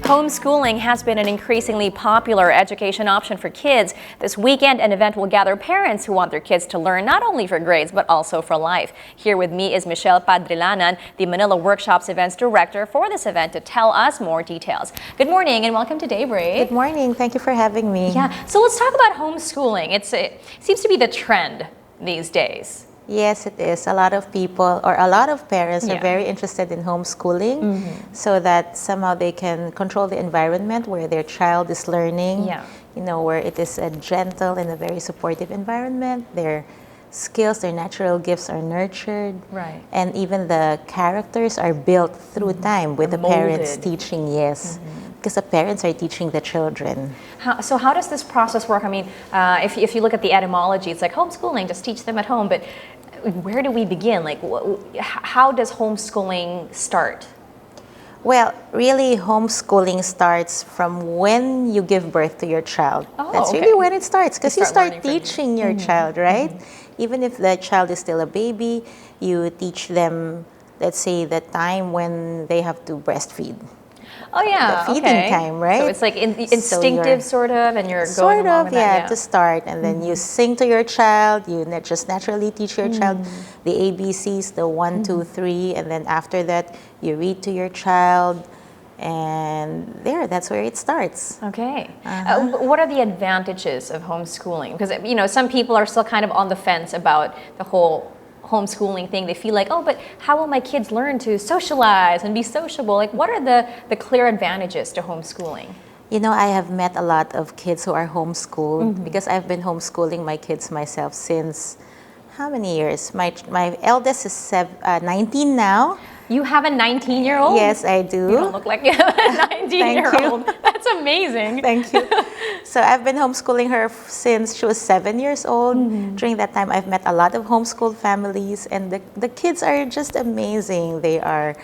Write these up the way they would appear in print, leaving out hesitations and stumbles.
Homeschooling has been an increasingly popular education option for kids. This weekend, an event will gather parents who want their kids to learn not only for grades, but also for life. Here with me is Michelle Padrelanan, the Manila Workshops Events Director for this event, to tell us more details. Good morning and welcome to Daybreak. Good morning. Thank you for having me. Yeah, so let's talk about homeschooling. It seems to be the trend these days. Yes, it is. A lot of people or a lot of parents are very interested in homeschooling so that somehow they can control the environment where their child is learning, you know, where it is a gentle and a very supportive environment. Their skills, their natural gifts are nurtured. Right. And even the characters are built through time with the parents teaching, because the parents are teaching the children. So how does this process work? I mean, if you look at the etymology, it's like homeschooling, just teach them at home, but where do we begin? Like, how does homeschooling start? Well, really, homeschooling starts from when you give birth to your child. That's really when it starts, because you start teaching your child, right? Even if the child is still a baby, you teach them, let's say, the time when they have to breastfeed. Oh yeah, the feeding time, right? So it's like instinctive, sort of, and you're going along with that, to start, and then you sing to your child. You just naturally teach your child the ABCs, the 1, 2, 3, and then after that you read to your child, and that's where it starts. Okay. What are the advantages of homeschooling? Because you know, some people are still kind of on the fence about the whole homeschooling thing. They feel like, oh, but how will my kids learn to socialize and be sociable? Like, what are the clear advantages to homeschooling? You know, I have met a lot of kids who are homeschooled because I've been homeschooling my kids myself since how many years? My eldest is 19 now. You have a 19-year-old? Yes, I do. You don't look like you have a 19-year-old. That's amazing. Thank you. So I've been homeschooling her since she was 7 years old. During that time, I've met a lot of homeschooled families, and the kids are just amazing. They are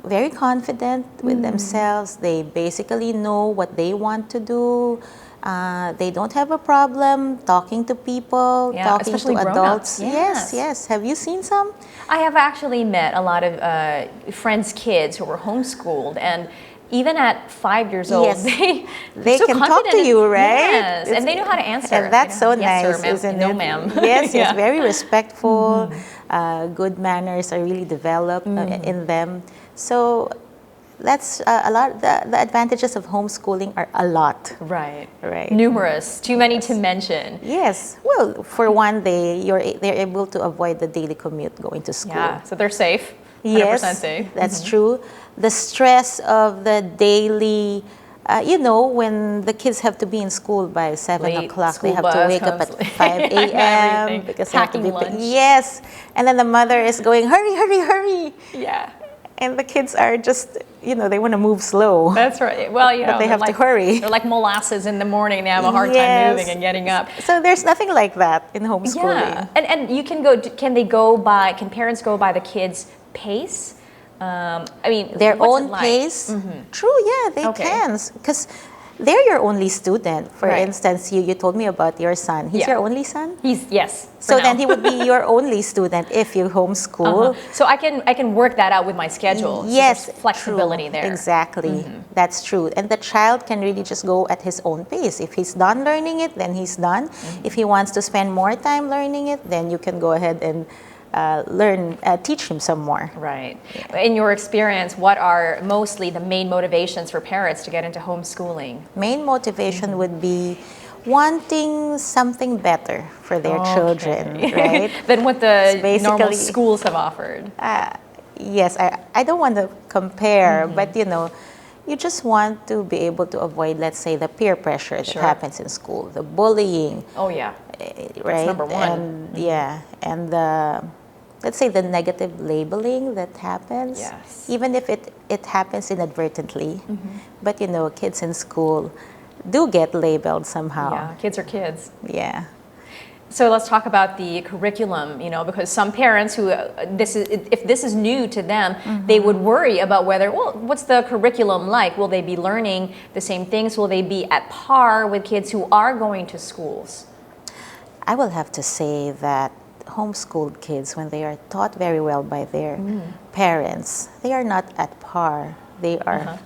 very confident with themselves. They basically know what they want to do. They don't have a problem talking to people, talking to adults. Yes. Have you seen some? I have actually met a lot of friends' kids who were homeschooled, and even at 5 years old, they so can talk to you, right? Yes, and they know how to answer. And that's so nice, yes, sir, isn't no, it? ma'am. Yes, very respectful. Good manners are really developed in them. So that's a lot. The advantages of homeschooling are a lot. Right. Numerous, too many to mention. Yes. Well, for one, they're able to avoid the daily commute going to school. Yeah. So they're safe. 100% yes, safe. That's true. The stress of the daily, you know, when the kids have to be in school by 7 o'clock, they have to wake up at 5 a.m. because they have to be lunch. Yes, and then the mother is going, hurry. Yeah. And the kids are just, you know, they want to move slow. That's right. Well, you know, but they have to hurry. They're like molasses in the morning. They have a hard time moving and getting up. So there's nothing like that in homeschooling. Yeah. And you can go. Can parents go by the kids' pace? I mean, their own pace. True. Yeah, they can, because they're your only student. For instance, you told me about your son. He's your only son? Yes. So then he would be your only student if you homeschool. So I can work that out with my schedule. Yes, so there's flexibility there. Exactly. That's true. And the child can really just go at his own pace. If he's done learning it, then he's done. If he wants to spend more time learning it, then you can go ahead and teach him some more. Right. In your experience, what are mostly the main motivations for parents to get into homeschooling? Main motivation would be wanting something better for their children, right? Than what the normal schools have offered. Yes, I don't want to compare, but you know, you just want to be able to avoid, let's say, the peer pressure that happens in school, the bullying. Oh yeah. Right? That's number one. And and the, let's say, the negative labeling that happens, even if it happens inadvertently. But you know, kids in school do get labeled somehow. Yeah, kids are kids. Yeah. So let's talk about the curriculum, you know, because some parents who, if this is new to them, they would worry about whether, well, what's the curriculum like? Will they be learning the same things? Will they be at par with kids who are going to schools? I will have to say that homeschooled kids, when they are taught very well by their parents, they are not at par. They are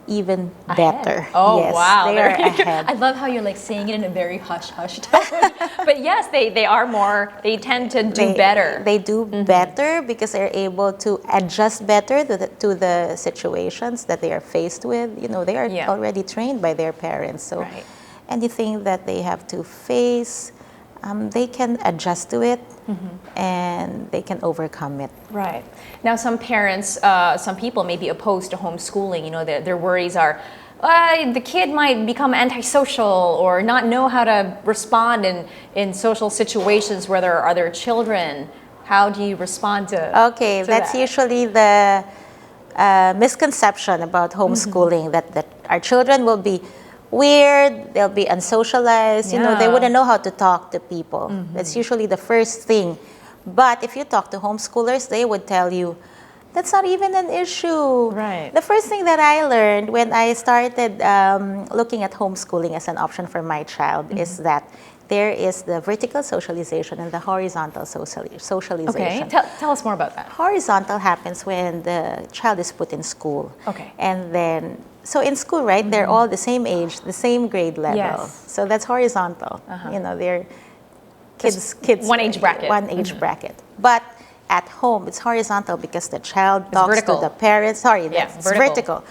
even Ahead. better. Oh, yes, wow. they are ahead. I love how you're like saying it in a very hush-hush tone. But yes, they are more, they tend to do better. They do better because they're able to adjust better to the situations that they are faced with. You know, they are already trained by their parents. So anything that they have to face, they can adjust to it and they can overcome it. Right. Now, some parents, some people may be opposed to homeschooling. You know, their worries are, the kid might become antisocial or not know how to respond in social situations where there are other children. How do you respond to Okay, to that's that? usually the misconception about homeschooling, that our children will be weird, they'll be unsocialized, you know, they wouldn't know how to talk to people. That's usually the first thing. But if you talk to homeschoolers, they would tell you, that's not even an issue. Right. The first thing that I learned when I started looking at homeschooling as an option for my child is that there is the vertical socialization and the horizontal socialization. Okay, tell us more about that. Horizontal happens when the child is put in school. Okay. And then, so in school, right, they're all the same age, the same grade level. Yes. So that's horizontal. You know, they're kids. One age bracket. One age bracket. But at home, it's horizontal because the child talks to the parents. Sorry, that's vertical.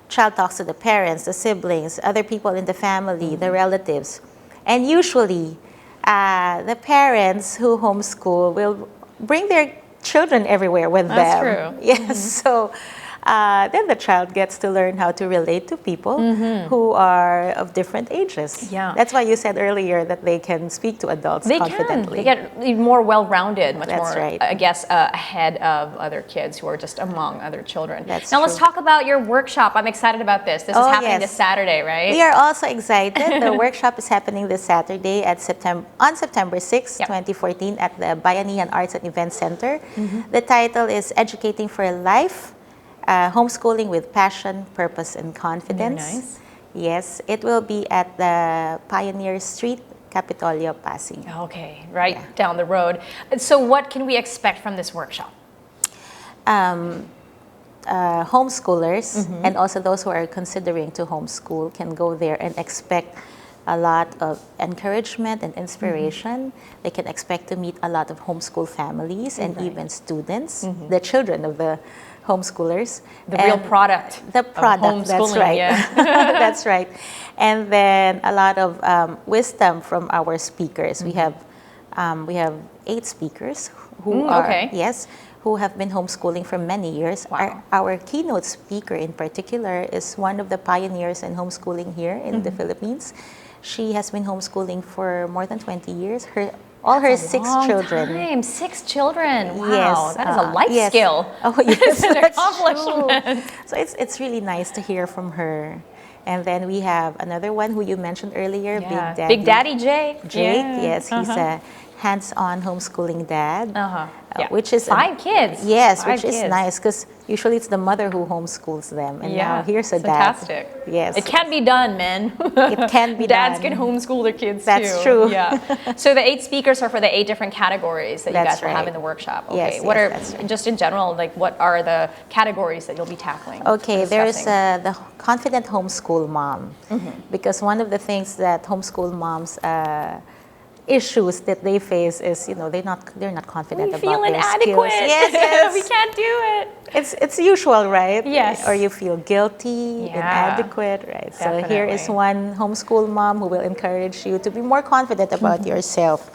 Child talks to the parents, the siblings, other people in the family, the relatives. And usually, the parents who homeschool will bring their children everywhere with them. That's true. Yes, so then the child gets to learn how to relate to people who are of different ages. Yeah. That's why you said earlier that they can speak to adults confidently. They get more well-rounded, much That's more, right. I guess, ahead of other kids who are just among other children. That's now let's true. talk about your workshop. I'm excited about this. This is happening this Saturday, right? We are also excited. The workshop is happening this Saturday on September 6, 2014 at the Bayanihan Arts and Events Center. The title is Educating for Life, Homeschooling with Passion, Purpose, and Confidence. Very nice. Yes, it will be at the Pioneer Street, Capitolio, Pasig. Okay, right down the road. So what can we expect from this workshop? Homeschoolers and also those who are considering to homeschool can go there and expect a lot of encouragement and inspiration. They can expect to meet a lot of homeschool families and even students, the children of the homeschoolers. The real product. The product, that's right. Yeah. That's right. And then a lot of wisdom from our speakers. We have 8 speakers who are, who have been homeschooling for many years. Wow. Our keynote speaker in particular is one of the pioneers in homeschooling here in the Philippines. She has been homeschooling for more than 20 years. All her 6 children. Time. 6 children. Wow, Yes, that is a life skill. Oh yes, It's an that's accomplishment. true. So it's really nice to hear from her. And then we have another one who you mentioned earlier, Big Daddy Jake. Jake, yes, he's a hands-on homeschooling dad, which is 5 kids. Yes, 5 which is kids. nice because usually it's the mother who homeschools them, and now here's a it's dad. fantastic. Yes, It can be done, man. It can be Dads done. can homeschool their kids That's too. true. Yeah. So the 8 speakers are for the 8 different categories that you That's guys will have right. in the workshop. Okay. Yes, What yes, are that's right. just in general, like what are the categories that you'll be tackling? Okay, there's discussing? the confident homeschool mom, because one of the things that homeschool moms issues that they face is, you know, they're not confident We about feel their inadequate. skills. Yes, We can't do it. It's usual, right? Yes. Or you feel guilty, Yeah. inadequate, right? So here is Definitely. one homeschool mom who will encourage you to be more confident about yourself.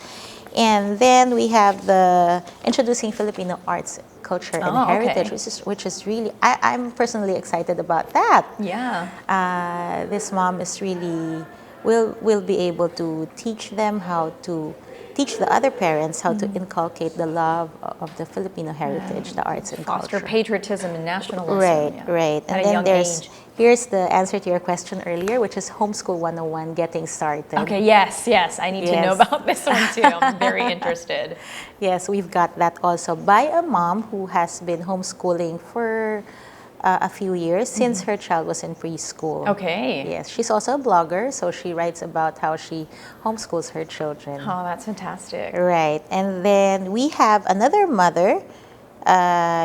And then we have the Introducing Filipino Arts, Culture, and Oh, okay. Heritage, which is really, I'm personally excited about that. Yeah. This mom is really will be able to teach them how to teach the other parents how to inculcate the love of the Filipino heritage, the arts and Foster culture. patriotism and nationalism. Right, yeah. right. At And a then young age. here's the answer to your question earlier, which is Homeschool 101, Getting Started. Okay, yes. I need to know Yes. about this one too. I'm very interested. Yes, we've got that also by a mom who has been homeschooling for a few years since her child was in preschool. Okay. Yes, she's also a blogger, so she writes about how she homeschools her children. Oh, that's fantastic. Right, and then we have another mother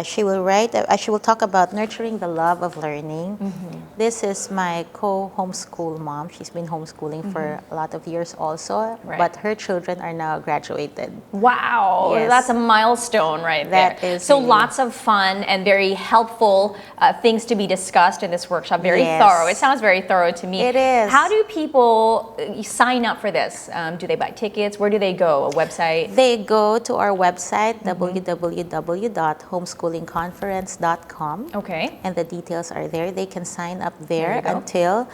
She will write. She will talk about nurturing the love of learning. This is my co-homeschool mom. She's been homeschooling for a lot of years also, Right. but her children are now graduated. Wow, Yes. that's a milestone right That there. is So really- lots of fun and very helpful things to be discussed in this workshop. Very Yes. thorough. It sounds very thorough to me. It is. How do people sign up for this? Do they buy tickets? Where do they go? A website? They go to our website, www.homeschoolingconference.com. Okay. And the details are there. They can sign up There there you go. until,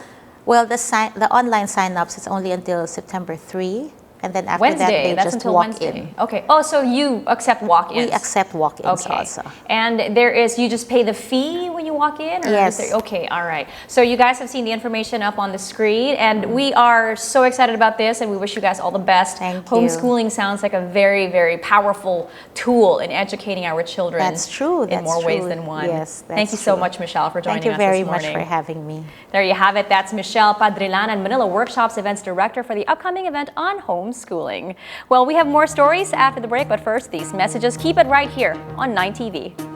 well, the online sign-ups is only until September 3. And then after that, Wednesday. they That's just until walk Wednesday. in. Okay. Oh, so you accept walk-ins? We accept walk-ins Okay. also. And there is, you just pay the fee when you walk in? Or Yes. is there, okay, all right. So you guys have seen the information up on the screen, and we are so excited about this, and we wish you guys all the best. Thank you. Homeschooling sounds like a very, very powerful tool in educating our children. That's true. In That's more ways true. than one. Yes, Thank that's you so true. much, Michelle, for joining Thank you us very this much morning. for having me. There you have it. That's Michelle Padrelanan, Manila Workshops Events Director for the upcoming event on homeschooling. Well, we have more stories after the break, but first, these messages. Keep it right here on 9TV.